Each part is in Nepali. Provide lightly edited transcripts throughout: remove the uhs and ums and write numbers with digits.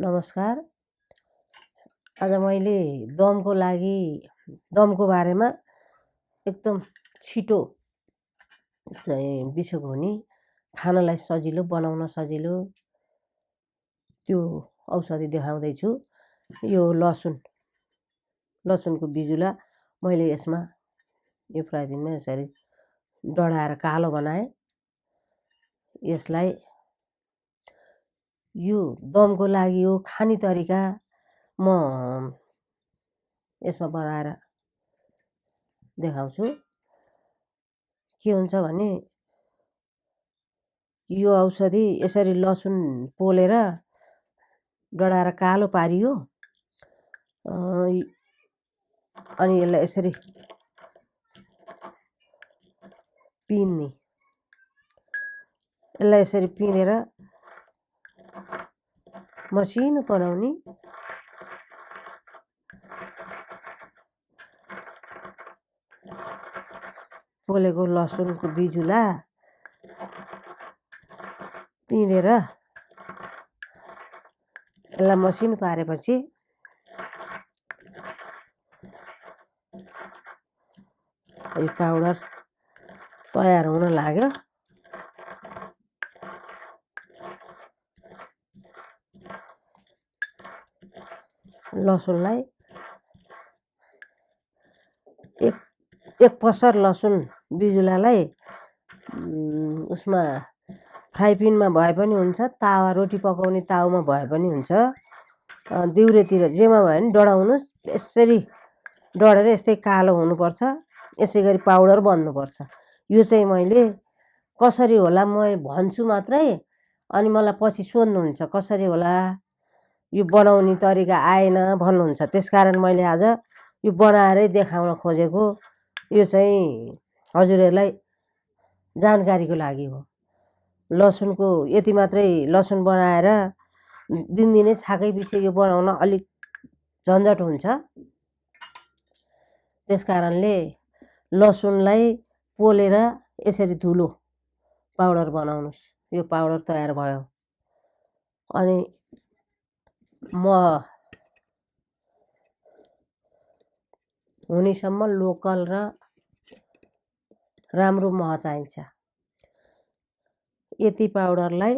नमस्कार। आज मैले दमको बारेमा एकदम छिटो चाहिँ बिसोक हुने, खानलाई सजिलो, बनाउन सजिलो त्यो औषधि देखाउँदैछु। यो लसुनको बिजुला मैले यसमा यो फ्राइबिनमा यसरी डढाएर कालो बनाएँ। यसलाई यो दमको लागि हो खाने तरिका म यसमा बनाएर देखाउँछु। के हुन्छ भने यो औषधि यसरी लसुन पोलेर डढाएर कालो पारियो, अनि यसलाई यसरी पिन्ने, यसलाई यसरी पिनेर मसिनो बनाउने। पोलेको लसुनको बिजुला पिनेर यसलाई मसिनो पारेपछि यो पाउडर तयार हुन लाग्यो। लसुनलाई एक पसर लसुन बिजुलालाई उसमा फ्राई पिनमा भए पनि हुन्छ, रोटी पकाउने ताउमा भए पनि हुन्छ, दिउरेतिर जेमा भयो भने डढाउनुहोस्। यसरी डढेर यस्तै कालो हुनुपर्छ। यसै गरी पाउडर बन्नुपर्छ। यो चाहिँ मैले कसरी होला म भन्छु मात्रै, अनि मलाई पछि सोध्नुहुन्छ कसरी होला यो बनाउने तरिका आएन भन्नुहुन्छ। त्यसकारण मैले आज यो बनाएरै देखाउन खोजेको। यो चाहिँ हजुरहरूलाई जानकारीको लागि हो। लसुनको यति मात्रै लसुन बनाएर दिनदिनै छाकै पछि यो बनाउन अलिक झन्झट हुन्छ। त्यसकारणले लसुनलाई पोलेर यसरी धुलो पाउडर बनाउनुहोस्। यो पाउडर तयार भयो। अनि हुनेसम्म लोकल र राम्रो मह चाहिन्छ। यति पाउडरलाई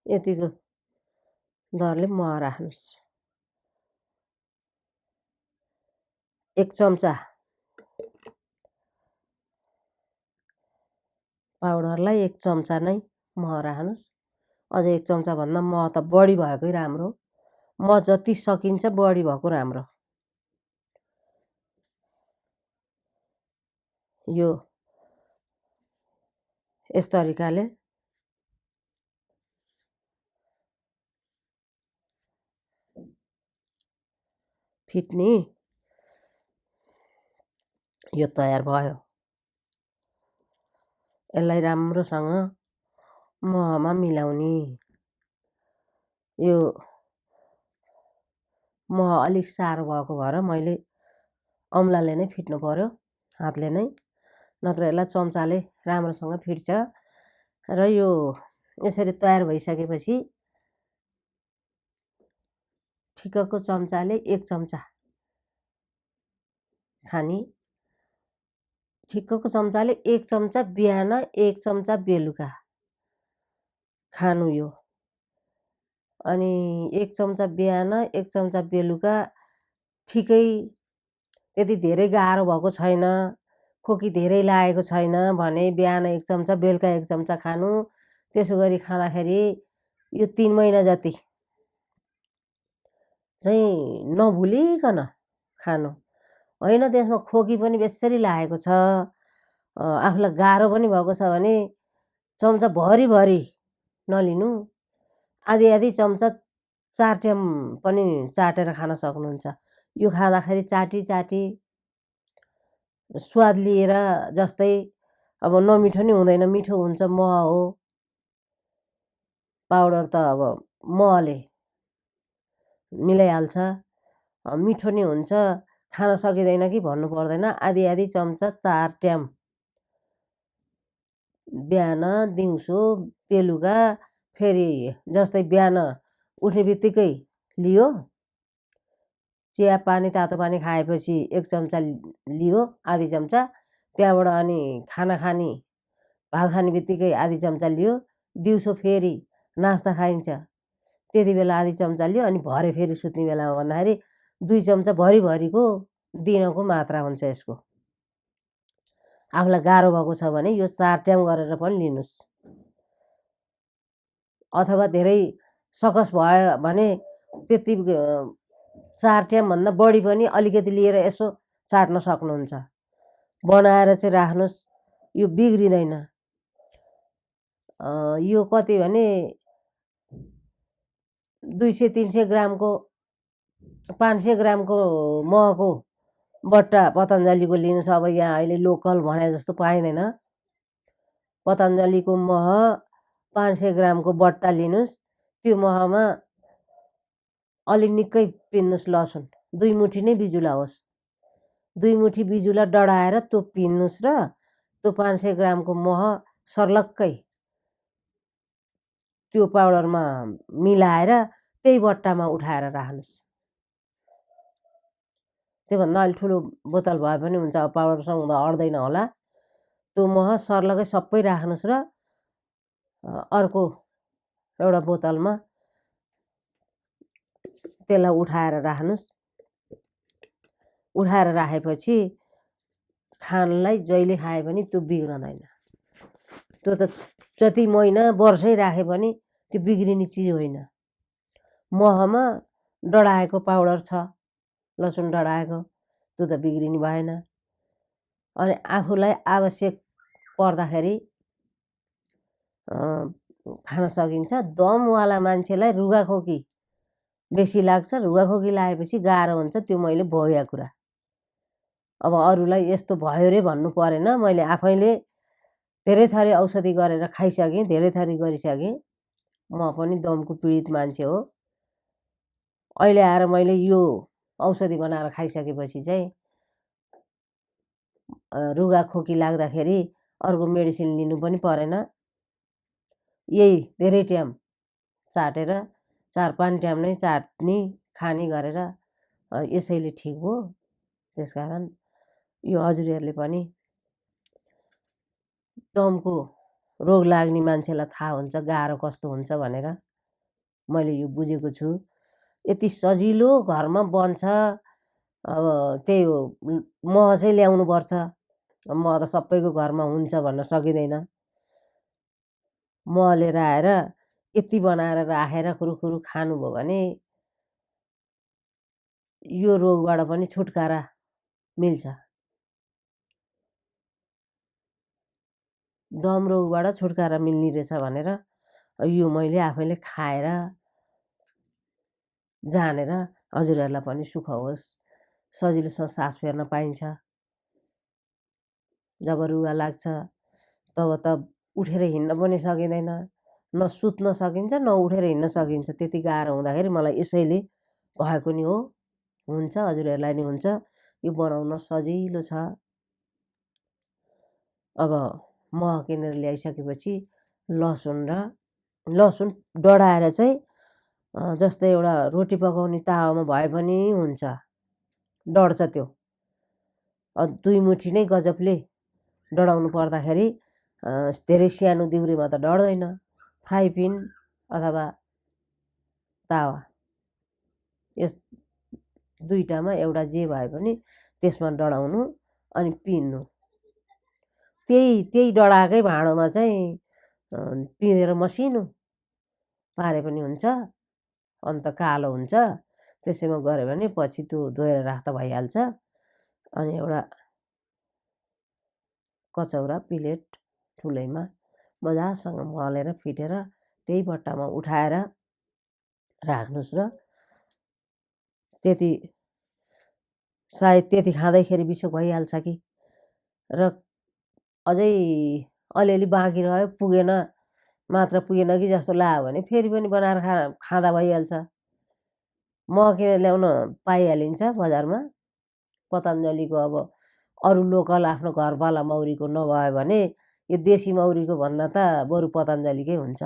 यतिको दरले मह राख्नुहोस्। 1 चम्चा पाउडरलाई 1 चम्चा नै मह राख्नुहोस्। अझ 1 चम्चा भन्दा मह त बढी भएकै राम्रो। मह जति सकिन्छ बढी भएको राम्रो। यो यस तरिकाले फिट्ने यो तयार भयो। यसलाई राम्रोसँग महमा मिलाउने। यो मह अलिक साह्रो भएको भएर मैले औँलाले नै फिट्नु पर्यो, हातले नै, नत्र यसलाई चम्चाले राम्रोसँग फिट्छ। र यो यसरी तयार भइसकेपछि ठिक्कको चम्चाले 1 चम्चा खाने, ठिक्कको चम्चाले 1 चम्चा बिहान 1 चम्चा बेलुका खानु यो। अनि 1 चम्चा बिहान 1 चम्चा बेलुका ठिकै। त्यति धेरै गाह्रो भएको छैन, खोकी धेरै लागेको छैन भने बिहान 1 चम्चा बेलुका 1 चम्चा खानु। त्यसो गरी खाँदाखेरि यो 3 महिना जति चाहिँ नभुलिकन खानु होइन। त्यसमा खोकी पनि बेसरी लागेको छ, आफूलाई गाह्रो पनि भएको छ भने चम्चा भरिभरि नलिनु। आधी चम्चा 4 ट्याम पनि चाटेर खान सक्नुहुन्छ। यो खाँदाखेरि चाटी स्वाद लिएर, जस्तै अब नमिठो नि हुँदैन, मिठो हुन्छ। मह हो, पाउडर त अब महले मिलाइहाल्छ, मिठो नि हुन्छ। खान सकिँदैन कि भन्नु पर्दैन। आधी चम्चा 4 ट्याम बिहान, दिउँसो, बेलुका। फेरि जस्तै बिहान उठ्ने बित्तिकै लियो, चिया पानी तातो पानी खाएपछि 1 चम्चा लियो, आधी चम्चा। त्यहाँबाट अनि खाना खाने भात खाने बित्तिकै आधी चम्चा लियो। दिउँसो फेरि नास्ता खाइन्छ, त्यति बेला आधी चम्चा लियो। अनि भरे फेरि सुत्ने बेलामा भन्दाखेरि 2 चम्चा भरिभरिको दिनको मात्रा हुन्छ यसको। आफूलाई गाह्रो भएको छ भने यो 4 ट्याम गरेर पनि लिनुस्। अथवा धेरै सकस भयो भने त्यति 4 ट्यामभन्दा बढी पनि अलिकति लिएर यसो चाट्न सक्नुहुन्छ। बनाएर चाहिँ राख्नुहोस्, यो बिग्रिँदैन। यो कति भने 200-300 ग्रामको 500 ग्रामको महको बट्टा पतञ्जलीको लिनुहोस्। अब यहाँ अहिले लोकल भने जस्तो पाइँदैन। पतञ्जलीको मह 500 ग्रामको बट्टा लिनुहोस्। त्यो महमा अलि निकै पिन्नुहोस् लसुन, 2 मुठी नै बिजुला होस्। 2 मुठी बिजुला डढाएर त्यो पिन्नुहोस् र त्यो 500 ग्रामको मह सर्लक्कै त्यो पाउडरमा मिलाएर त्यही बट्टामा उठाएर राख्नुहोस्। त्योभन्दा अलि ठुलो बोतल भए पनि हुन्छ, अब पाउडरसँग हुँदा अड्दैन होला। त्यो मह सर्लकै सबै राख्नुहोस् र अर्को एउटा बोतलमा त्यसलाई उठाएर राख्नुहोस्। उठाएर राखेपछि खानलाई जहिले खाए पनि त्यो बिग्रदैन। त्यो त जति महिना वर्षै राखे पनि त्यो बिग्रिने चिज होइन। महमा डढाएको पाउडर छ, लसुन डढाएको, त्यो त बिग्रिने भएन। अनि आफूलाई आवश्यक पर्दाखेरि खान सकिन्छ। दमवाला मान्छेलाई रुगाखोकी बेसी लाग्छ। रुगाखोकी लागेपछि गाह्रो हुन्छ, त्यो मैले भोगेको कुरा। अब अरूलाई यस्तो भयो रे भन्नु परेन। मैले आफैले धेरै थरी औषधि गरेर खाइसकेँ, धेरै थरी गरिसकेँ। म पनि दमको पीडित मान्छे हो। अहिले आएर मैले यो औषधि बनाएर खाइसकेपछि चाहिँ रुगाखोकी लाग्दाखेरि अर्को मेडिसिन लिनु पनि परेन। यही धेरै ट्याम चाटेर 4-5 ट्याम नै चाट्ने खाने गरेर यसैले ठिक हो। त्यसकारण यो हजुरहरूले पनि दमको रोग लाग्ने मान्छेलाई थाहा हुन्छ गाह्रो कस्तो हुन्छ भनेर मैले यो बुझेको छु। यति सजिलो घरमा बन्छ। अब त्यही हो, मह चाहिँ ल्याउनु पर्छ। मह त सबैको घरमा हुन्छ भन्न सकिँदैन। मह लिएर आएर यति बनाएर राखेर खुरुखुरु खानुभयो भने यो रोगबाट पनि छुटकारा मिल्छ। दम रोगबाट छुटकारा मिल्ने रहेछ भनेर यो मैले आफैले खाएर जानेर हजुरहरूलाई पनि सुख होस्, सजिलोसँग सास फेर्न पाइन्छ। जब रुगा लाग्छ तब त उठेर हिँड्न पनि सकिँदैन, न सुत्न सकिन्छ न उठेर हिँड्न सकिन्छ। त्यति गाह्रो हुँदाखेरि मलाई यसैले भएको नि हो। हुन्छ, हजुरहरूलाई नि हुन्छ। यो बनाउन सजिलो छ। अब मह किनेर ल्याइसकेपछि लसुन डढाएर चाहिँ जस्तै एउटा रोटी पकाउने तावामा भए पनि हुन्छ, डढ्छ त्यो। 2 मुठी नै गजबले डढाउनु पर्दाखेरि धेरै सानो दिउरेमा त डढ्दैन। फ्राई पिन अथवा तावा यस दुईटामा एउटा जे भए पनि त्यसमा डढाउनु अनि पिन्नु। त्यही डढाएकै भाँडोमा चाहिँ पिनेर मसिनो पारे पनि हुन्छ। अन्त कालो हुन्छ, त्यसैमा गऱ्यो भने पछि त्यो धोएर राख्दा भइहाल्छ। अनि एउटा कचौरा प्लेट ठुलैमा मजासँग मलेर फिटेर त्यही बट्टामा उठाएर राख्नुहोस्। र त्यति सायद त्यति खाँदैखेरि बिसो भइहाल्छ कि, र अझै अलिअलि बाँकी रह्यो, पुगेन मात्र पुगेन कि जस्तो लाग्यो भने फेरि पनि बनाएर खाँदा भइहाल्छ। मह किनेर ल्याउन पाइहालिन्छ बजारमा। पतञ्जलीको अब अरू लोकल आफ्नो घरपाला मौरीको नभयो भने यो देशी मौरीको भन्दा त बरु पतञ्जलीकै हुन्छ।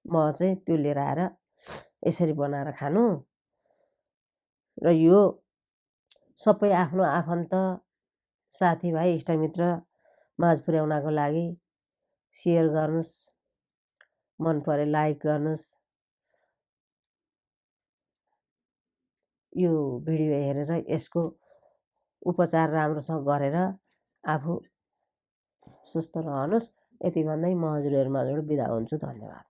मह चाहिँ त्यो लिएर आएर यसरी बनाएर खानु र यो सबै आफ्नो आफन्त साथीभाइ इष्टमित्र माझ पुर्याउनको लागि सेयर गर्नुहोस्, मन परे लाइक गर्नुहोस्। यो भिडियो हेरेर यसको उपचार राम्रोसँग गरेर आफू सुस्थ रहनुहोस्। यति भन्दै म हजुरहरूमाझबाट बिदा हुन्छु। धन्यवाद।